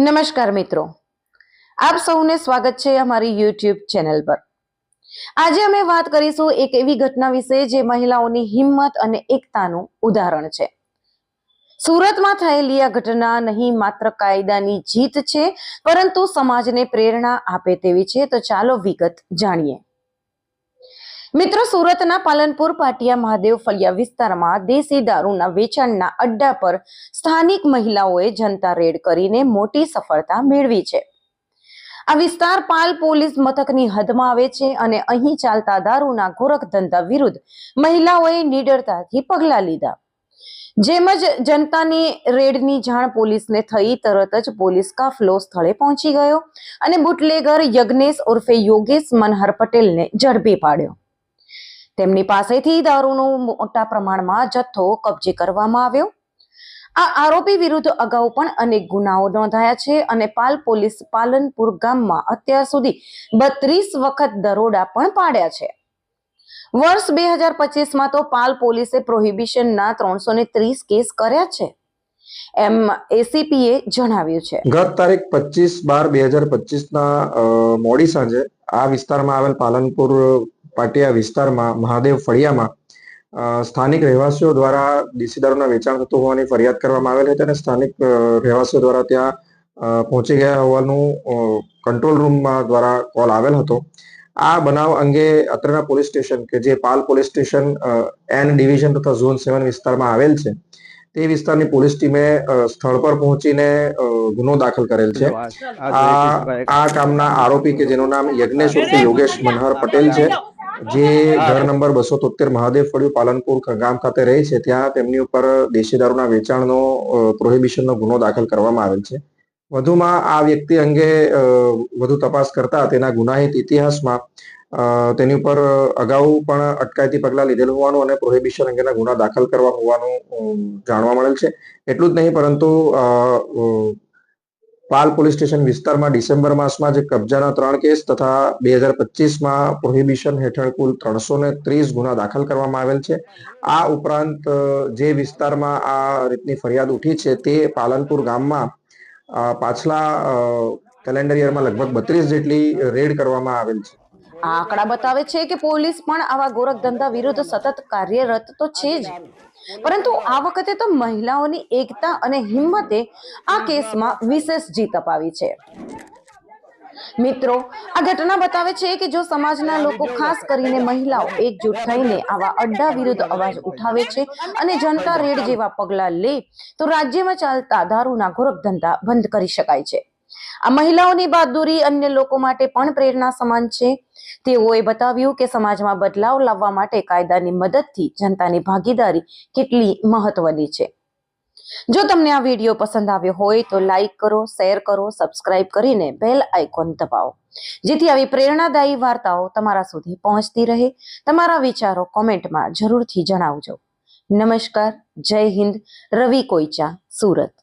નમસ્કાર મિત્રો, આપ સૌને સ્વાગત છે અમારી યુટ્યુબ ચેનલ પર। આજે અમે વાત કરીશું એક એવી ઘટના વિશે જે મહિલાઓની હિંમત અને એકતાનું ઉદાહરણ છે। સુરતમાં થયેલી આ ઘટના નહીં માત્ર કાયદાની જીત છે, પરંતુ સમાજને પ્રેરણા આપે તેવી છે। તો ચાલો વિગત જાણીએ। મિત્રો, સુરતના પાલનપુર પાટિયા મહાદેવ ફળિયા વિસ્તારમાં દેશી દારૂના વેચાણના અડ્ડા પર સ્થાનિક મહિલાઓએ જનતા રેડ કરીને મોટી સફળતા મેળવી છે। આ વિસ્તાર પાલ પોલીસ મથકની હદમાં આવે છે અને અહીં ચાલતા દારૂના ગોરખ ધંધા વિરુદ્ધ મહિલાઓએ નિડરતાથી પગલાં લીધા। જેમ જ જનતાની રેડની જાણ પોલીસને થઈ, તરત જ પોલીસ કાફલો સ્થળે પહોંચી ગયો અને બુટલેગર યજ્ઞેશ ઉર્ફે યોગેશ મનહર પટેલને ઝડપી પાડ્યો। તેમની પાસેથી દારૂનો મોટા પ્રમાણમાં જથ્થો કબજે કરવામાં આવ્યો। આ આરોપી વિરુદ્ધ અગાઉ પણ અનેક ગુનાઓ નોંધાયા છે અને પાલ પોલીસ પાલનપુર ગામમાં અત્યાર સુધી 32 વખત દરોડા પણ પાડ્યા છે। વર્ષ 2025માં તો પાલ પોલીસે પ્રોહિબિશનના 330 કેસ કર્યા છે, એમ એસીપીએ જણાવ્યું છે। ગત તારીખ 25/12/2025ના મોડી સાંજે આ વિસ્તારમાં આવેલ પાલનપુર પાટિયા વિસ્તારમાં મહાદેવ ફળિયામાં સ્થાનિક રહેવાસીઓ દ્વારા દેશી દારૂના વેચાણ થતું હોવાની ફરિયાદ કરવામાં આવેલ હતી અને સ્થાનિક રહેવાસીઓ દ્વારા ત્યાં પહોંચી ગયા હોવાનું કંટ્રોલ રૂમ દ્વારા કોલ આવેલ હતો। આ બનાવ અંગે અત્રેના પોલીસ સ્ટેશન કે જે પાલ પોલીસ સ્ટેશન એન ડિવિઝન તથા ઝોન 7 વિસ્તારમાં આવેલ છે, તે વિસ્તારની પોલીસ ટીમે સ્થળ પર પહોંચીને ગુનો દાખલ કરેલ છે। આ કામના આરોપી કે જેનું નામ યજ્ઞેશ ઉર્ફે યોગેશ મનહર પટેલ છે, જે ઘર નંબર 273 મહાદેવ ફળિયું પાલનપુર ગામ ખાતે રહે છે, ત્યાં તેમની ઉપર દેશી દારૂના વેચાણનો પ્રોહિબિશનનો ગુનો દાખલ કરવામાં આવેલ છે। વધુમાં આ વ્યક્તિ અંગે વધુ તપાસ કરતા તેના ગુનાહિત ઇતિહાસમાં તેની ઉપર અગાઉ પણ અટકાયતી પગલાં લીધેલ હોવાનું અને પ્રોહિબિશન અંગેના ગુના દાખલ કરવા હોવાનું જાણવા મળેલ છે। એટલું જ નહીં, પરંતુ પાલ પોલીસ સ્ટેશન વિસ્તારમાં ડિસેમ્બર માસમાં જે કબજાના 3 કેસ તથા 2025માં પ્રોહિબિશન હેઠળ કુલ 330 ગુના દાખલ કરવામાં આવેલ છે। આ ઉપરાંત જે વિસ્તારમાં આ રીતની ફરિયાદ ઉઠી છે, તે પાલનપુર ગામમાં પાછલા કેલેન્ડર યરમાં લગભગ 32 જેટલી રેડ કરવામાં આવેલ છે। આ આંકડા બતાવે છે કે પોલીસ પણ આવા ગોરખ ધંધા વિરુદ્ધ સતત કાર્યરત તો છે જ, પરંતુ આ વખતે તો મહિલાઓની એકતા અને હિંમતે આ કેસમાં વિશેષ જીત અપાવી છે। મિત્રો, આ ઘટના બતાવે છે કે જો સમાજના લોકો, ખાસ કરીને મહિલાઓ, એકજૂટ થઈને આવા અડ્ડા વિરુદ્ધ અવાજ ઉઠાવે છે અને જનતા રેડ જેવા પગલાં લે, તો રાજ્યમાં ચાલતા દારૂના ગોરખ ધંધા બંધ કરી શકાય છે। આ મહિલાઓની બહાદુરી અન્ય લોકો માટે પણ પ્રેરણા સમાન છે। તેઓએ બતાવ્યું કે સમાજમાં બદલાવ લાવવા માટે કાયદાની મદદથી જનતાની ભાગીદારી કેટલી મહત્વની છે। જો તમને આ વિડીયો પસંદ આવ્યો હોય તો લાઈક કરો, શેર કરો, સબસ્ક્રાઇબ કરીને બેલ આઇકોન દબાવો, જેથી આવી પ્રેરણાદાયી વાર્તાઓ તમારા સુધી પહોંચતી રહે। તમારા વિચારો કોમેન્ટમાં જરૂરથી જણાવજો। નમસ્કાર, જય હિન્દ, રવિ કોઈચા, સુરત।